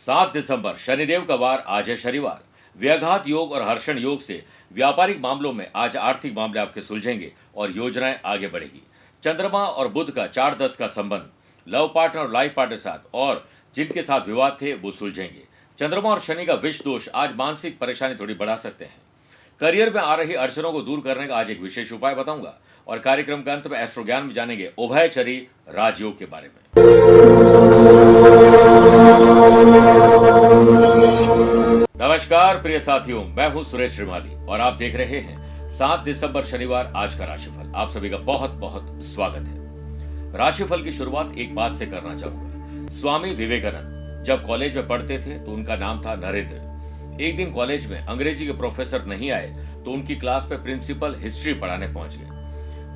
7 दिसंबर शनिदेव का वार, आज है शनिवार। व्याघात योग और हर्षण योग से व्यापारिक मामलों में आज आर्थिक मामले आपके सुलझेंगे और योजनाएं आगे बढ़ेगी। चंद्रमा और बुध का 4-10 का संबंध लव पार्टनर और लाइफ पार्टनर के साथ और जिनके साथ विवाद थे वो सुलझेंगे। चंद्रमा और शनि का विष दोष आज मानसिक परेशानी थोड़ी बढ़ा सकते हैं। करियर में आ रही अड़चनों को दूर करने का आज एक विशेष उपाय बताऊंगा और कार्यक्रम के अंत में एस्ट्रो ज्ञान में जानेंगे उभयचरी राजयोग के बारे में। नमस्कार प्रिय साथियों, मैं हूं सुरेश श्रीमाली और आप देख रहे हैं 7 दिसंबर शनिवार आज का राशिफल। आप सभी का बहुत बहुत स्वागत है। राशिफल की शुरुआत एक बात से करना चाहूंगा। स्वामी विवेकानंद जब कॉलेज में पढ़ते थे तो उनका नाम था नरेंद्र। एक दिन कॉलेज में अंग्रेजी के प्रोफेसर नहीं आए तो उनकी क्लास में प्रिंसिपल हिस्ट्री पढ़ाने पहुंच गए।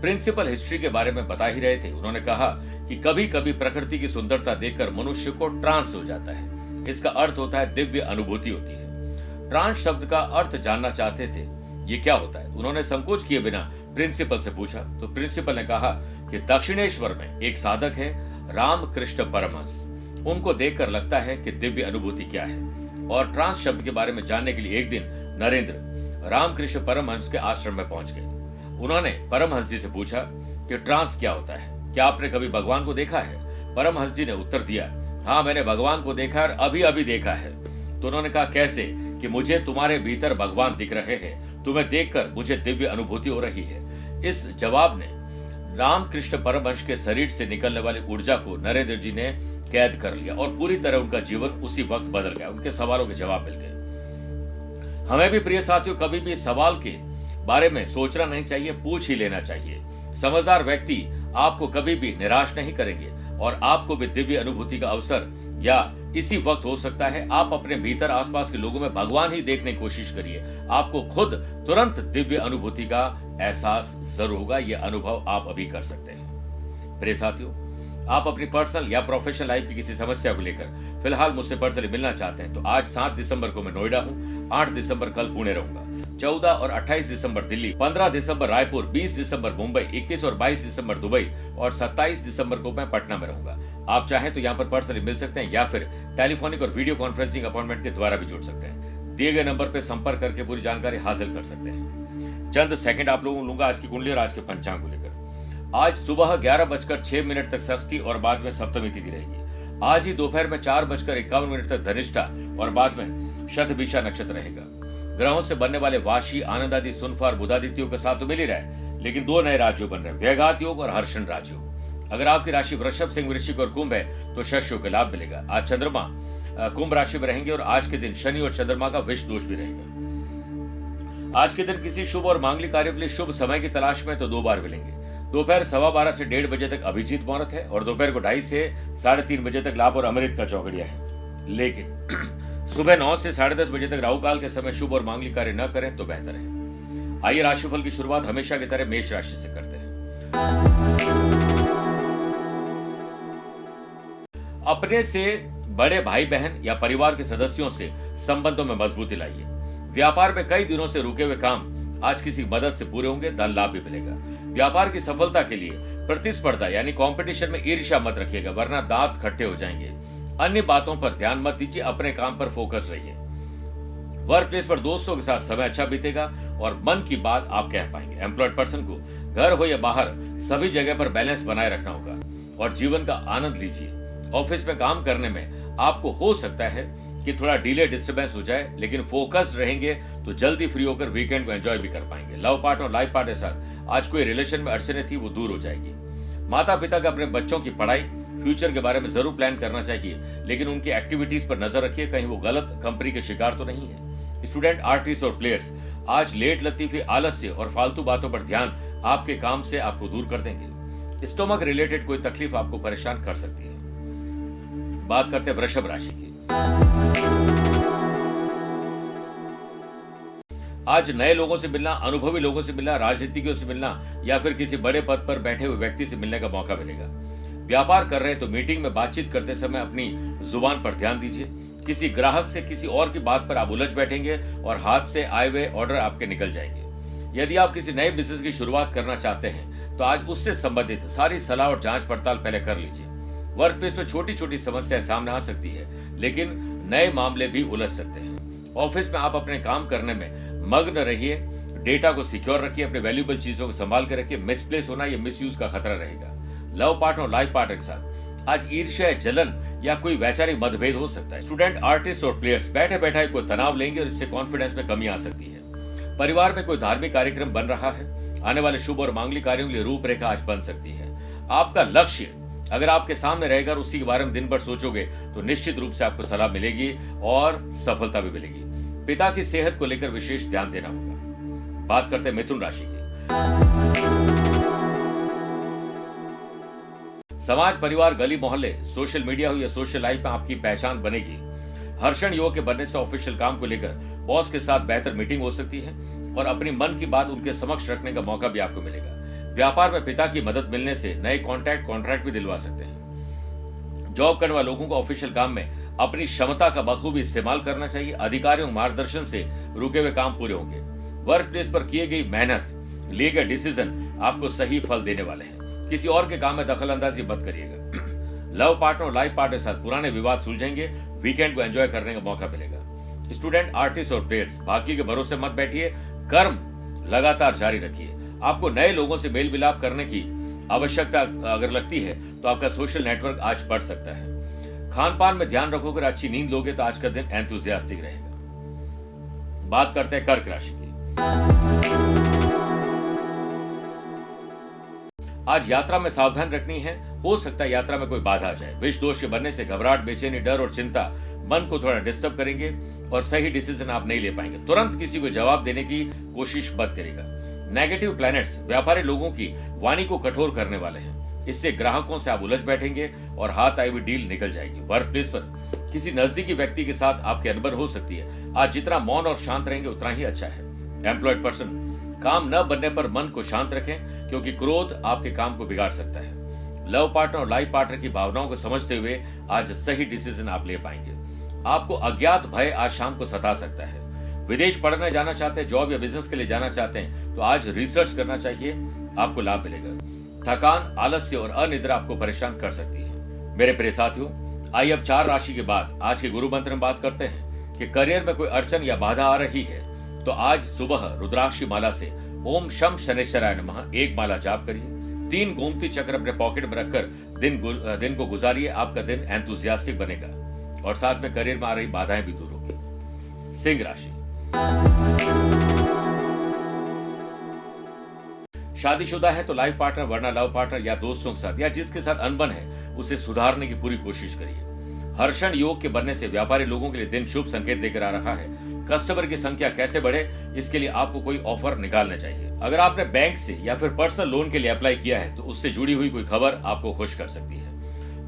प्रिंसिपल हिस्ट्री के बारे में बता ही रहे थे। उन्होंने कहा कि कभी कभी प्रकृति की सुंदरता देखकर मनुष्य को ट्रांस हो जाता है। इसका अर्थ होता है दिव्य अनुभूति होती है। ट्रांस शब्द का अर्थ जानना चाहते थे, ये क्या होता है। उन्होंने संकोच किए बिना प्रिंसिपल से पूछा तो प्रिंसिपल ने कहा कि दक्षिणेश्वर में एक साधक है, रामकृष्ण परमहंस। उनको देखकर लगता है कि दिव्य अनुभूति क्या है। और ट्रांस शब्द के बारे में जानने के लिए एक दिन नरेंद्र रामकृष्ण परमहंस के आश्रम में पहुंच गए। उन्होंने परमहंस जी से पूछा कि ट्रांस क्या होता है, क्या आपने कभी भगवान को देखा है। परमहंस जी ने उत्तर दिया, हाँ मैंने भगवान को देखा और अभी अभी देखा है। तो उन्होंने कहा कैसे, कि मुझे तुम्हारे भीतर भगवान दिख रहे हैं, तुम्हें देखकर मुझे दिव्य अनुभूति हो रही है। इस जवाब ने रामकृष्ण परमहंस के शरीर से निकलने वाली ऊर्जा को नरेंद्र जी ने कैद कर लिया और पूरी तरह उनका जीवन उसी वक्त बदल गया। उनके सवालों के जवाब मिल गए। हमें भी प्रिय साथियों कभी भी सवाल के बारे में सोचना नहीं चाहिए, पूछ ही लेना चाहिए। समझदार व्यक्ति आपको कभी भी निराश नहीं करेंगे और आपको भी दिव्य अनुभूति का अवसर या इसी वक्त हो सकता है। आप अपने भीतर आसपास के लोगों में भगवान ही देखने की कोशिश करिए, आपको खुद तुरंत दिव्य अनुभूति का एहसास जरूर होगा। यह अनुभव आप अभी कर सकते हैं। प्रिय साथियों, आप अपनी पर्सनल या प्रोफेशनल लाइफ की किसी समस्या को लेकर फिलहाल मुझसे पर्सनली मिलना चाहते हैं तो आज 7 दिसंबर को मैं नोएडा हूँ, 8 दिसंबर कल पुणे रहूंगा, 14 और 28 दिसंबर दिल्ली, 15 दिसंबर रायपुर, 20 दिसंबर मुंबई, 21 और 22 दिसंबर दुबई और 27 दिसंबर को मैं पटना में रहूंगा। आप चाहें तो यहाँ पर पर्सनली मिल सकते हैं या फिर टेलीफोनिक और वीडियो कॉन्फ्रेंसिंग अपॉइंटमेंट के द्वारा भी जुड़ सकते हैं। दिए गए नंबर पर संपर्क करके पूरी जानकारी हासिल कर सकते हैं। चंद सेकंड आप लोगों को लूंगा आज की कुंडली और आज के पंचांग को लेकर। आज सुबह 11:06 तक षष्ठी और बाद में सप्तमी तिथि रहेगी। आज ही दोपहर में 4:51 तक धनिष्ठा और बाद में शतभिषा नक्षत्र रहेगा। ग्रहों से बनने वाले वाशी, आनंद आदि, सुनफा और बुधादित्यों के साथ तो मिल ही रहा है, लेकिन 2 नए राजयोग बन रहे हैं, व्याघात योग और हर्षण राजयोग। अगर आपकी राशि वृषभ, सिंह, वृश्चिक और कुंभ है तो शस्यों के लाभ मिलेगा। आज चंद्रमा कुंभ राशि में रहेंगे और आज के दिन शनि और चंद्रमा का विष दोष भी रहेगा। आज के दिन किसी शुभ और मांगलिक कार्यों के लिए शुभ समय की तलाश में तो 2 बार मिलेंगे। दोपहर 12:15 से 1:30 बजे तक अभिजीत मुहूर्त है और दोपहर को 2:30 से 3:30 बजे तक लाभ और अमृत का चौगड़िया है। लेकिन सुबह 9 से 10:30 बजे तक राहु काल के समय शुभ और मांगलिक कार्य न करें तो बेहतर है। आइए राशिफल की शुरुआत हमेशा की तरह मेष राशि से करते हैं। अपने से बड़े भाई बहन या परिवार के सदस्यों से संबंधों में मजबूती लाइए। व्यापार में कई दिनों से रुके हुए काम आज किसी मदद से पूरे होंगे, धन लाभ भी मिलेगा। व्यापार की सफलता के लिए प्रतिस्पर्धा यानी कंपटीशन में ईर्ष्या मत रखिएगा, वरना दांत खट्टे हो जाएंगे। अन्य बातों पर ध्यान मत दीजिए, अपने काम पर फोकस रहिए। वर्क प्लेस पर दोस्तों के साथ समय अच्छा बीतेगा और मन की बात आप कह पाएंगे। एम्प्लॉयड पर्सन को घर हो या बाहर सभी जगह पर बैलेंस बनाए रखना होगा और जीवन का आनंद लीजिए। ऑफिस में काम करने में आपको हो सकता है कि थोड़ा डिले डिस्टर्बेंस हो जाए, लेकिन फोकस्ड रहेंगे तो जल्दी फ्री होकर वीकेंड को एंजॉय भी कर पाएंगे। लव पार्टनर और लाइफ पार्टनर के साथ आज कोई रिलेशन में अड़चनें थी वो दूर हो जाएगी। माता पिता का अपने बच्चों की पढ़ाई फ्यूचर के बारे में जरूर प्लान करना चाहिए, लेकिन उनकी एक्टिविटीज पर नजर रखिए, कहीं वो गलत कंपनी के शिकार तो नहीं है। स्टूडेंट, आर्टिस्ट और प्लेयर्स आज लेट लतीफी, आलस्य और फालतू बातों पर ध्यान आपके काम से आपको दूर कर देंगे। स्टोमक रिलेटेड कोई तकलीफ आपको परेशान कर सकती है। बात करते हैं वृषभ राशि की। आज नए लोगों से मिलना, अनुभवी लोगों से मिलना, राजनीतिज्ञों से मिलना या फिर किसी बड़े पद पर बैठे हुए व्यक्ति से मिलने का मौका मिलेगा। व्यापार कर रहे तो मीटिंग में बातचीत करते समय अपनी जुबान पर ध्यान दीजिए। किसी ग्राहक से किसी और की बात पर आप उलझ बैठेंगे और हाथ से आए हुए ऑर्डर आपके निकल जाएंगे। यदि आप किसी नए बिजनेस की शुरुआत करना चाहते हैं तो आज उससे संबंधित सारी सलाह और जांच पड़ताल पहले कर लीजिए। वर्क प्लेस में छोटी छोटी समस्याएं सामने आ सकती है, लेकिन नए मामले भी उलझ सकते हैं। ऑफिस में आप अपने काम करने में मग्न रहिए, डेटा को सिक्योर रखिए, अपने वैल्यूएबल चीजों को संभाल कर रखिए। मिसप्लेस होना या मिसयूज का खतरा रहेगा। लव पार्टनर और लाइफ पार्टनर के साथ आज ईर्ष्या, जलन या कोई वैचारिक मतभेद हो सकता है। स्टूडेंट, आर्टिस्ट और प्लेयर्स बैठे बैठे कोई तनाव लेंगे और इससे कॉन्फिडेंस में कमी आ सकती है। परिवार में कोई धार्मिक कार्यक्रम बन रहा है, आने वाले शुभ और मांगलिक कार्यों के लिए रूपरेखा आज बन सकती है। आपका लक्ष्य अगर आपके सामने रहेगा और उसी के बारे में दिन भर सोचोगे तो निश्चित रूप से आपको सलाह मिलेगी और सफलता भी मिलेगी। पिता की सेहत को लेकर विशेष ध्यान देना होगा। बात करते हैं मिथुन राशि की। समाज, परिवार, गली मोहल्ले, सोशल मीडिया हो या सोशल लाइफ में आपकी पहचान बनेगी। हर्षण योग के बनने से ऑफिशियल काम को लेकर बॉस के साथ बेहतर मीटिंग हो सकती है और अपनी मन की बात उनके समक्ष रखने का मौका भी आपको मिलेगा। व्यापार में पिता की मदद मिलने से नए कॉन्ट्रैक्ट भी दिलवा सकते हैं। जॉब करने वाले लोगों को ऑफिशियल काम में अपनी क्षमता का बखूबी इस्तेमाल करना चाहिए। अधिकारियों मार्गदर्शन से रुके हुए काम पूरे होंगे। वर्क प्लेस पर किए गई मेहनत, लिए गए डिसीजन आपको सही फल देने वाले हैं। किसी और के काम में दखल अंदाजी मत करिएगा। लव पार्टनर और लाइफ पार्टनर के साथ पुराने विवाद सुलझेंगे। वीकेंड को एंजॉय करने का मौका मिलेगा। स्टूडेंट, आर्टिस्ट और प्लेयर्स भाग्य के भरोसे मत बैठिए, कर्म लगातार जारी रखिए। आपको नए लोगों से मेल मिलाप करने की आवश्यकता अगर लगती है तो आपका सोशल नेटवर्क आज बढ़ सकता है। खान पान में ध्यान रखोगे, अच्छी नींद लोगे तो आज का दिन एंथुसियास्टिक रहेगा। बात करते हैं कर्क राशि की। आज यात्रा में सावधान रखनी है, हो सकता है यात्रा में कोई बाधा आ जाए। विष दोष के बनने से घबराहट, बेचैनी, डर और चिंता मन को थोड़ा डिस्टर्ब करेंगे और सही डिसीजन आप नहीं ले पाएंगे। तुरंत किसी को जवाब देने की कोशिश मत करिएगा। नेगेटिव प्लैनेट्स व्यापारी लोगों की वाणी को कठोर करने वाले हैं। इससे ग्राहकों से आप उलझ बैठेंगे और हाथ आई हुई डील निकल जाएगी। वर्क प्लेस पर किसी नजदीकी व्यक्ति के साथ आपकी अनबन हो सकती है। आज जितना मौन और शांत रहेंगे उतना ही अच्छा है। एम्प्लॉयड पर्सन, काम न बनने पर मन को शांत रखें क्योंकि क्रोध आपके काम को बिगाड़ सकता है। लव पार्टनर और लाइफ पार्टनर की भावनाओं को समझते हुए आज सही डिसीजन आप ले पाएंगे। आपको अज्ञात भय आज शाम को सता सकता है। विदेश पढ़ने जाना चाहते हैं, जॉब या बिजनेस के लिए जाना चाहते हैं तो आज रिसर्च करना चाहिए, आपको लाभ मिलेगा। थकान, आलस्य और अनिद्रा आपको परेशान कर सकती है। मेरे प्रिय साथियों, आइए अब 4 राशि के बाद आज के गुरु मंत्र में बात करते हैं कि करियर में कोई अड़चन या बाधा आ रही है तो आज सुबह रुद्राक्षी माला से ओम शम शनेश्वराय नमः 1 माला जाप करिए। 3 गोमती चक्र अपने पॉकेट में रखकर दिन को गुजारिए। आपका दिन एंथुसियास्टिक बनेगा और साथ में करियर में आ रही बाधाएं भी दूर होगी। सिंह राशि, शादीशुदा है तो लाइफ पार्टनर वरना लव पार्टनर या दोस्तों के साथ या जिसके साथ अनबन है उसे सुधारने की पूरी कोशिश करिए। हर्षण योग के बनने से व्यापारी लोगों के लिए दिन शुभ संकेत लेकर आ रहा है। कस्टमर की संख्या कैसे बढ़े इसके लिए आपको कोई ऑफर निकालना चाहिए। अगर आपने बैंक से या फिर पर्सनल लोन के लिए अप्लाई किया है तो उससे जुड़ी हुई कोई खबर आपको खुश कर सकती है।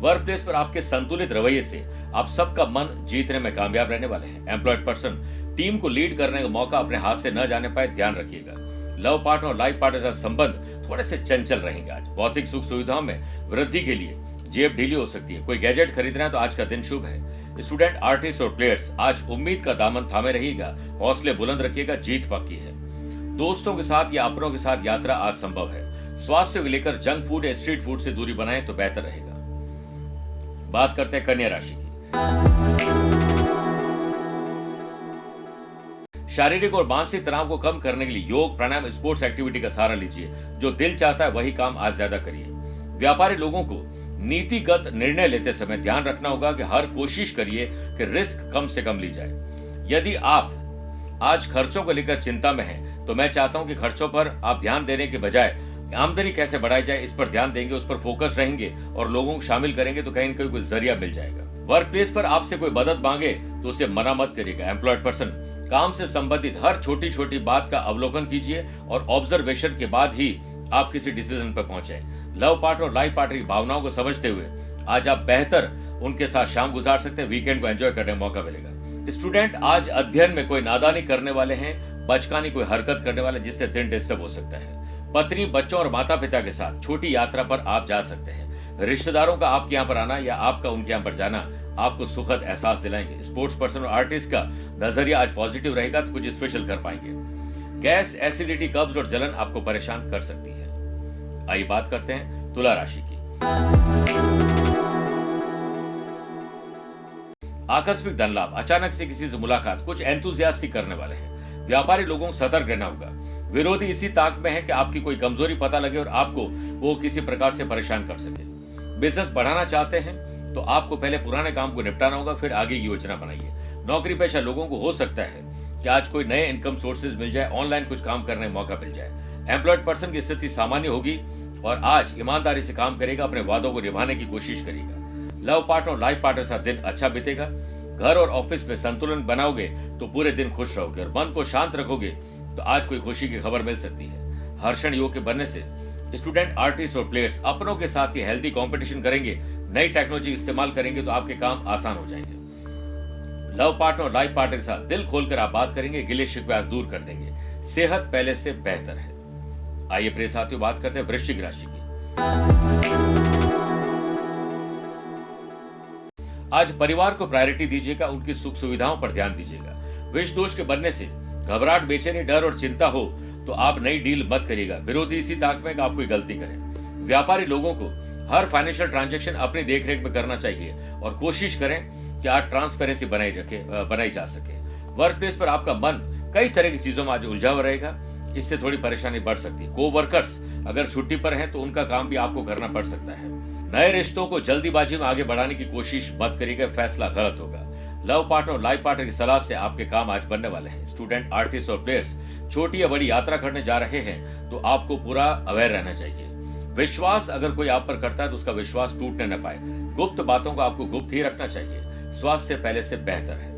वर्क प्लेस पर आपके संतुलित रवैये से आप सबका मन जीतने में कामयाब रहने वाले हैं। एम्प्लॉयड पर्सन, टीम को लीड करने का मौका अपने हाथ से न जाने पाए, ध्यान रखिएगा। लव पार्टनर और लाइफ पार्टनर के साथ संबंध थोड़े से चंचल रहेंगे। आज भौतिक सुख सुविधाओं में वृद्धि के लिए जेब ढीली हो सकती है। कोई गैजेट खरीदना है तो आज का दिन शुभ है। स्टूडेंट, आर्टिस्ट और प्लेयर्स आज उम्मीद का दामन थामे रहिएगा, हौसले बुलंद रखिएगा, जीत पक्की है। दोस्तों के साथ या अपनों के साथ यात्रा आज संभव है। स्वास्थ्य को लेकर जंक फूड या स्ट्रीट फूड से दूरी बनाएं तो बेहतर रहेगा। बात करते हैं कन्या राशि की। शारीरिक और मानसिक तनाव को कम करने के लिए योग, प्राणायाम, स्पोर्ट्स एक्टिविटी का सहारा लीजिए। जो दिल चाहता है वही काम आज ज्यादा करिए। व्यापारी लोगों को नीतिगत निर्णय लेते समय ध्यान रखना होगा कि हर कोशिश करिए कि रिस्क कम से कम ली जाए। यदि आप आज खर्चों को लेकर चिंता में हैं तो मैं चाहता हूं कि खर्चों पर आप ध्यान देने के बजाय आमदनी कैसे बढ़ाई जाए इस पर ध्यान देंगे, उस पर फोकस रहेंगे और लोगों को शामिल करेंगे तो कहीं न कहीं कोई जरिया मिल जाएगा। वर्क प्लेस पर आपसे कोई मदद मांगे तो उसे मना मत करिएगा। एम्प्लॉयड पर्सन, काम से संबंधित हर छोटी छोटी बात का अवलोकन कीजिए और ऑब्जर्वेशन के बाद ही आप किसी डिसीजन पर पहुंचे। लव पार्टनर और लाइफ पार्टनर की भावनाओं को समझते हुए आज आप बेहतर उनके साथ शाम गुजार सकते हैं। वीकेंड को एंजॉय करने का मौका मिलेगा। स्टूडेंट, आज अध्ययन में कोई नादानी करने वाले हैं, बचकानी कोई हरकत करने वाले जिससे दिन डिस्टर्ब हो सकता है। पत्नी, बच्चों और माता पिता के साथ छोटी यात्रा पर आप जा सकते हैं। रिश्तेदारों का आपके यहाँ पर आना या आपका उनके यहाँ पर जाना आपको सुखद एहसास दिलाएंगे। स्पोर्ट्स पर्सन और आर्टिस्ट का नजरिया आज पॉजिटिव रहेगा तो कुछ स्पेशल कर पाएंगे। गैस, एसिडिटी, कब्ज और जलन आपको परेशान कर सकती है। आइए बात करते हैं तुला राशि की। आकस्मिक धन लाभ, अचानक से किसी से मुलाकात, कुछ एंथुसियास्टिक करने वाले हैं। व्यापारी लोगों को सतर्क रहना होगा। विरोधी इसी ताक में है कि आपकी कोई कमजोरी पता लगे और आपको वो किसी प्रकार से परेशान कर सके। बिजनेस बढ़ाना चाहते हैं तो आपको पहले पुराने काम को निपटाना होगा, फिर आगे की योजना बनाइए। नौकरी पेशा लोगों को हो सकता है कि आज कोई नए इनकम सोर्सेज मिल जाए, ऑनलाइन कुछ काम करने का मौका मिल जाए। एम्प्लॉयड पर्सन की स्थिति सामान्य होगी और आज ईमानदारी से काम करेगा, अपने वादों को निभाने की कोशिश करेगा। लव पार्टनर और लाइफ पार्टनर के साथ दिन अच्छा बीतेगा। घर और ऑफिस में संतुलन बनाओगे तो पूरे दिन खुश रहोगे और मन को शांत रखोगे तो आज कोई खुशी की खबर मिल सकती है। हर्षण योग के बनने से स्टूडेंट, आर्टिस्ट और प्लेयर्स अपनों के साथ ही हेल्दी कंपटीशन करेंगे। नई टेक्नोलॉजी इस्तेमाल करेंगे तो आपके काम आसान हो जाएंगे। लव पार्टनर और लाइफ पार्टनर के साथ दिल खोलकर आप बात करेंगे, गिले शिकवे आज दूर कर देंगे। सेहत पहले से बेहतर है। आइए प्रिय साथियों, बात करते हैं वृश्चिक राशि की। आज परिवार को प्रायोरिटी दीजिएगा, उनकी सुख सुविधाओं पर ध्यान दीजिएगा। विष दोष के बनने से घबराहट, बेचैनी, डर और चिंता हो तो आप नई डील मत करिएगा। विरोधी इसी ताक में कि आप कोई गलती करें। व्यापारी लोगों को हर फाइनेंशियल ट्रांजैक्शन अपनी देखरेख में करना चाहिए और कोशिश करें कि आज ट्रांसपेरेंसी बनाई जा सके। वर्क प्लेस पर आपका मन कई तरह की चीजों में आज उलझा हुआ रहेगा, इससे थोड़ी परेशानी बढ़ सकती है। को वर्कर्स अगर छुट्टी पर हैं तो उनका काम भी आपको करना पड़ सकता है। नए रिश्तों को जल्दीबाजी में आगे बढ़ाने की कोशिश मत करिएगा, फैसला गलत होगा। लव पार्टनर और लाइफ पार्टनर की सलाह से आपके काम आज बनने वाले हैं। स्टूडेंट, आर्टिस्ट और प्लेयर्स छोटी या बड़ी यात्रा करने जा रहे हैं तो आपको पूरा अवेयर रहना चाहिए। विश्वास अगर कोई आप पर करता है तो उसका विश्वास टूटने न पाए। गुप्त बातों को आपको गुप्त ही रखना चाहिए। स्वास्थ्य पहले से बेहतर है।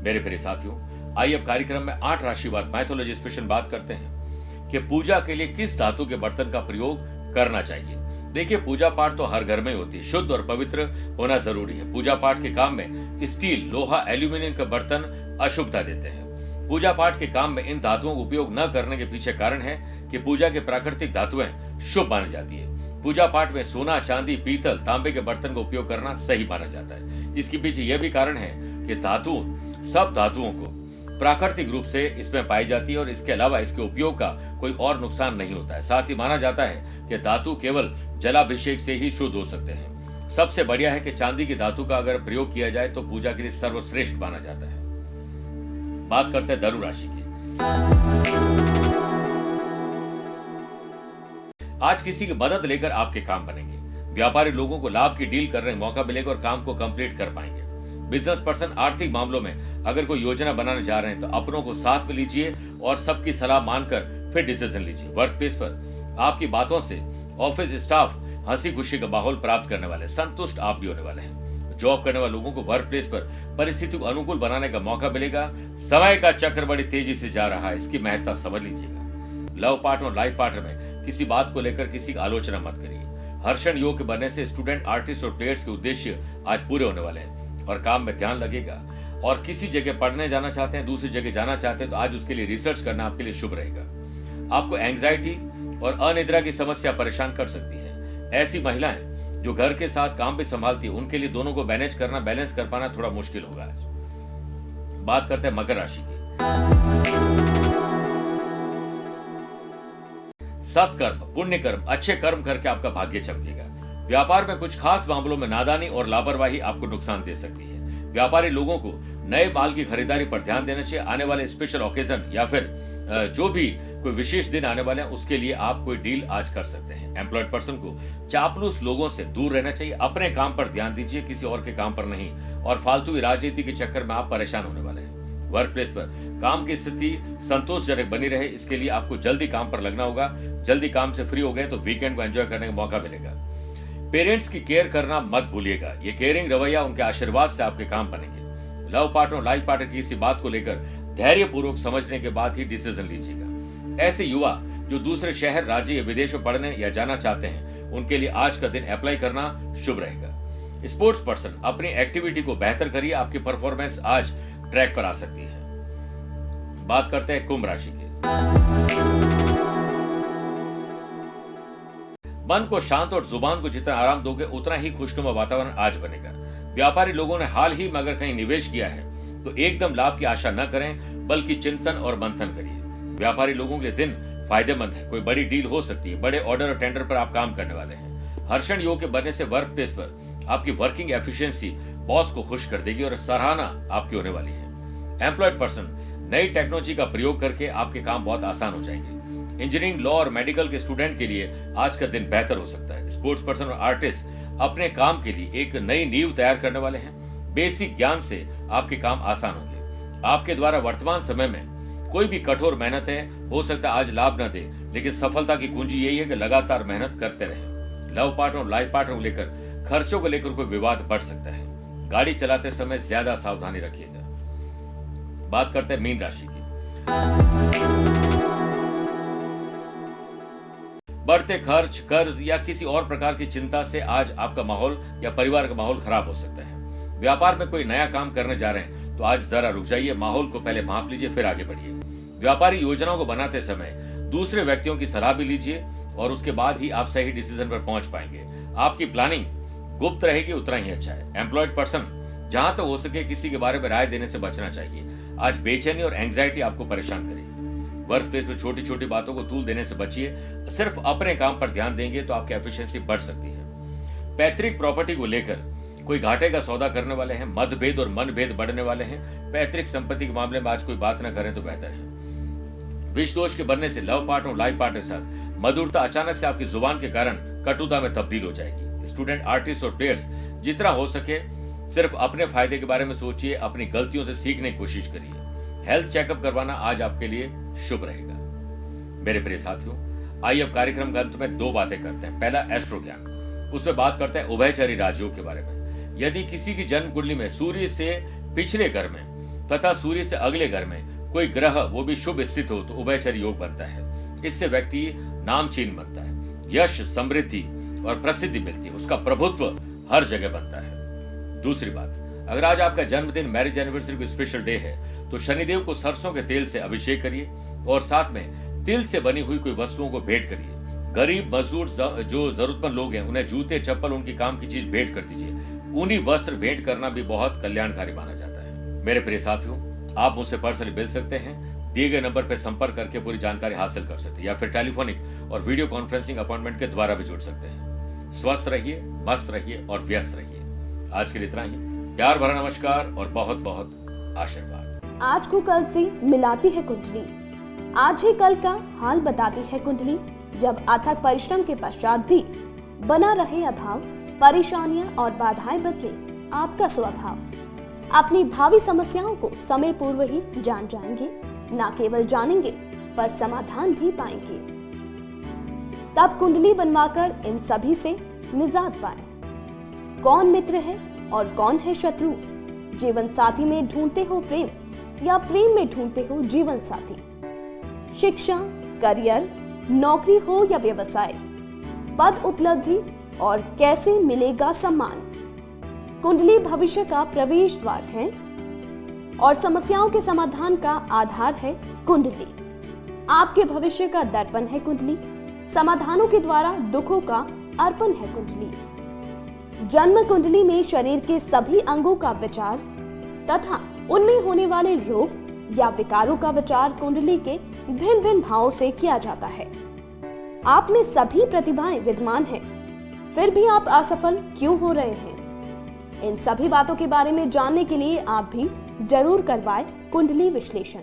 मेरे प्रिय साथियों, आइए अब कार्यक्रम में 8 राशिवाद मैथोलॉजी स्पेशल बात करते हैं कि पूजा के लिए किस धातु के बर्तन का प्रयोग करना चाहिए। देखिए, पूजा पाठ तो हर घर में होती है, शुद्ध और पवित्र होना जरूरी है। पूजा पाठ के काम में स्टील, लोहा, एल्यूमिनियम के बर्तन अशुभता देते हैं। पूजा पाठ के काम में इन धातुओं का उपयोग न करने के पीछे कारण है कि पूजा के प्राकृतिक धातुएं शुभ मानी जाती है। पूजा पाठ में सोना, चांदी, पीतल, तांबे के बर्तन का उपयोग करना सही माना जाता है। इसके पीछे यह भी कारण है कि सब धातुओं को प्राकृतिक रूप से इसमें पाई जाती है और इसके अलावा इसके उपयोग का कोई और नुकसान नहीं होता है। साथ ही माना जाता है कि धातु केवल जलाभिषेक से ही शुद्ध हो सकते हैं। सबसे बढ़िया है कि चांदी की धातु का अगर प्रयोग किया जाए तो पूजा के लिए सर्वश्रेष्ठ माना जाता है। बात करते हैं धनु राशि की। आज किसी की मदद लेकर आपके काम बनेंगे। व्यापारी लोगों को लाभ की डील करने का मौका मिलेगा और काम को कंप्लीट कर पाएंगे। बिजनेस पर्सन आर्थिक मामलों में अगर कोई योजना बनाने जा रहे हैं तो अपनों को साथ में लीजिए और सबकी सलाह मानकर फिर डिसीजन लीजिए। वर्क प्लेस पर आपकी बातों से ऑफिस स्टाफ हंसी खुशी का माहौल प्राप्त करने वाले, संतुष्ट आप भी होने वाले हैं। जॉब करने वाले लोगों को वर्क प्लेस पर परिस्थिति को अनुकूल बनाने का मौका मिलेगा। समय का चक्र बड़ी तेजी से जा रहा है, इसकी महत्ता समझ लीजिएगा। लव पार्टनर और लाइफ पार्टनर में किसी बात को लेकर किसी की आलोचना मत करिए। हर्षण योग के बनने से स्टूडेंट, आर्टिस्ट और प्लेयर्स के उद्देश्य आज पूरे होने वाले हैं और काम में ध्यान लगेगा। और किसी जगह पढ़ने जाना चाहते हैं, दूसरी जगह जाना चाहते हैं तो आज उसके लिए रिसर्च करना आपके लिए शुभ रहेगा। आपको एंग्जाइटी और अनिद्रा की समस्या परेशान कर सकती है। ऐसी महिलाएं जो घर के साथ काम भी संभालती है, उनके लिए दोनों को बैलेंस कर पाना थोड़ा मुश्किल होगा आज। बात करते हैं मकर राशि की। सत्कर्म, पुण्य कर्म, अच्छे कर्म करके आपका भाग्य चमकेगा। व्यापार में कुछ खास मामलों में नादानी और लापरवाही आपको नुकसान दे सकती है। व्यापारी लोगों को नए माल की खरीदारी पर ध्यान देना चाहिए। आने वाले स्पेशल ओकेजन या फिर जो भी कोई विशेष दिन आने वाले हैं उसके लिए आप कोई डील आज कर सकते हैं। एम्प्लॉयड पर्सन को चापलूस लोगों से दूर रहना चाहिए। अपने काम पर ध्यान दीजिए, किसी और के काम पर नहीं। और फालतू की राजनीति के चक्कर में आप परेशान होने वाले हैं। वर्क प्लेस पर काम की स्थिति संतोषजनक बनी रहे, इसके लिए आपको जल्दी काम पर लगना होगा। जल्दी काम से फ्री हो गए तो वीकेंड को एंजॉय करने का मौका मिलेगा। पेरेंट्स की केयर करना मत भूलिएगा। ये केयरिंग रवैया उनके आशीर्वाद से आपके काम बनेंगे। लव पार्टनर, लाइफ पार्टनर की किसी बात को लेकर धैर्यपूर्वक समझने के बाद ही डिसीजन लीजिएगा। ऐसे युवा जो दूसरे शहर, राज्य या विदेश में पढ़ने या जाना चाहते हैं, उनके लिए आज का दिन अप्लाई करना शुभ रहेगा। स्पोर्ट्स पर्सन अपनी एक्टिविटी को बेहतर करिए, आपकी परफॉर्मेंस आज ट्रैक पर आ सकती है। बात करते हैं कुंभ राशि की। मन को शांत और जुबान को जितना आराम दोगे उतना ही खुशनुमा वातावरण आज बनेगा। व्यापारी लोगों ने हाल ही में अगर कहीं निवेश किया है तो एकदम लाभ की आशा न करें, बल्कि चिंतन और मंथन करिए। व्यापारी लोगों के लिए दिन फायदेमंद है। कोई बड़ी डील हो सकती है। बड़े ऑर्डर और टेंडर पर आप काम करने वाले हैं। हर्षण योग के बनने से वर्क प्लेस पर आपकी वर्किंग एफिशिएंसी बॉस को खुश कर देगी और सराहना आपकी होने वाली है। एम्प्लॉयड पर्सन, नई टेक्नोलॉजी का प्रयोग करके आपके काम बहुत आसान हो जाएंगे। इंजीनियरिंग, लॉ और मेडिकल के स्टूडेंट के लिए आज का दिन बेहतर हो सकता है। स्पोर्ट्स पर्सन और आर्टिस्ट अपने काम के लिए एक नई नींव तैयार करने वाले हैं। बेसिक ज्ञान से आपके काम आसान होंगे। आपके द्वारा वर्तमान समय में कोई भी कठोर मेहनत है, हो सकता है आज लाभ न दे, लेकिन सफलता की कुंजी यही है कि लगातार मेहनत करते रहें। लव पार्टनर और लाइफ पार्टनर को लेकर, खर्चों को लेकर कोई विवाद बढ़ सकता है। गाड़ी चलाते समय ज्यादा सावधानी रखिएगा। बात करते हैं मीन राशि की। बढ़ते खर्च, कर्ज या किसी और प्रकार की चिंता से आज आपका माहौल या परिवार का माहौल खराब हो सकता है। व्यापार में कोई नया काम करने जा रहे हैं तो आज जरा रुक जाइए, माहौल को पहले भांप लीजिए, फिर आगे बढ़िए। व्यापारी योजनाओं को बनाते समय दूसरे व्यक्तियों की सलाह भी लीजिए और उसके बाद ही आप सही डिसीजन पर पहुंच पाएंगे। आपकी प्लानिंग गुप्त रहेगी, उतना ही अच्छा है। एम्प्लॉयड पर्सन, जहां तक हो सके किसी के बारे में राय देने से बचना चाहिए। आज बेचैनी और एंग्जाइटी आपको परेशान करेगी। वर्क प्लेस में छोटी छोटी बातों को तूल देने से बचिए। सिर्फ अपने काम पर ध्यान देंगे तो आपकी एफिशिएंसी बढ़ सकती है। पैतृक प्रॉपर्टी को लेकर कोई घाटे का सौदा करने वाले हैं। मतभेद और मनभेद बढ़ने वाले हैं। पैतृक संपत्ति के मामले में आज कोई बात न करें तो बेहतर है। विष दोष के बनने से लव पार्टनर और लाइफ पार्टनर के साथ मधुरता अचानक से आपकी जुबान के कारण कटुता में तब्दील हो जाएगी। स्टूडेंट, आर्टिस्ट और प्लेयर्स, जितना हो सके सिर्फ अपने फायदे के बारे में सोचिए, अपनी गलतियों से सीखने की कोशिश करिए। हेल्थ चेकअप करवाना आज आपके लिए शुभ रहेगा। मेरे प्रिय साथियों, आइए अब कार्यक्रम के अंत में दो बातें करते हैं। पहला, एस्ट्रो ज्ञान, उसमें बात करते हैं उभयचरी राजयोग के बारे में। यदि किसी की जन्म कुंडली में सूर्य से पिछले घर में तथा सूर्य से अगले घर में कोई ग्रह वो भी शुभ स्थित हो तो उभयचरी योग बनता है। इससे व्यक्ति नाम चिन्ह बनता है, यश, समृद्धि और प्रसिद्धि मिलती है, उसका प्रभुत्व हर जगह बनता है। दूसरी बात, अगर आज आपका जन्मदिन, मैरिज एनिवर्सरी कोई स्पेशल डे है तो शनिदेव को सरसों के तेल से अभिषेक करिए और साथ में तिल से बनी हुई कोई वस्तुओं को भेंट करिए। गरीब, मजदूर, जो जरूरतमंद लोग हैं उन्हें जूते, चप्पल, उनकी काम की चीज भेंट कर दीजिए। ऊनी वस्त्र भेंट करना भी बहुत कल्याणकारी माना जाता है। मेरे प्रिय साथियों, आप मुझसे पर्सनली मिल सकते हैं। दिए गए नंबर पर संपर्क करके पूरी जानकारी हासिल कर सकते हैं या फिर टेलीफोनिक और वीडियो कॉन्फ्रेंसिंग अपॉइंटमेंट के द्वारा भी जुड़ सकते हैं। स्वस्थ रहिए, मस्त रहिए और व्यस्त रहिए। आज के लिए इतना ही। प्यार भरा नमस्कार और बहुत बहुत आशीर्वाद। आज को कल से मिलाती है कुंडली, आज ही कल का हाल बताती है कुंडली। जब अथक परिश्रम के पश्चात भी बना रहे अभाव, परेशानियां और बाधाएं बदले आपका स्वभाव, अपनी भावी समस्याओं को समय पूर्व ही जान जाएंगे। न केवल जानेंगे पर समाधान भी पाएंगे। तब कुंडली बनवाकर इन सभी से निजात पाए। कौन मित्र है और कौन है शत्रु? जीवन साथी में ढूंढते हो प्रेम या प्रेम में ढूंढते हो जीवन साथी? शिक्षा, करियर, नौकरी हो या व्यवसाय, पद उपलब्धि और कैसे मिलेगा सम्मान? कुंडली भविष्य का प्रवेश द्वार है और समस्याओं के समाधान का आधार है कुंडली। आपके भविष्य का दर्पण है कुंडली। समाधानों के द्वारा दुखों का अर्पण है कुंडली। जन्म कुंडली में शरीर के सभी अंगों का विचार तथा उनमें होने वाले रोग या विकारों का विचार कुंडली के भिन्न भिन्न भावों से किया जाता है। आप में सभी प्रतिभाएं विद्यमान हैं, फिर भी आप असफल क्यों हो रहे हैं? इन सभी बातों के बारे में जानने के लिए आप भी जरूर करवाएं कुंडली विश्लेषण।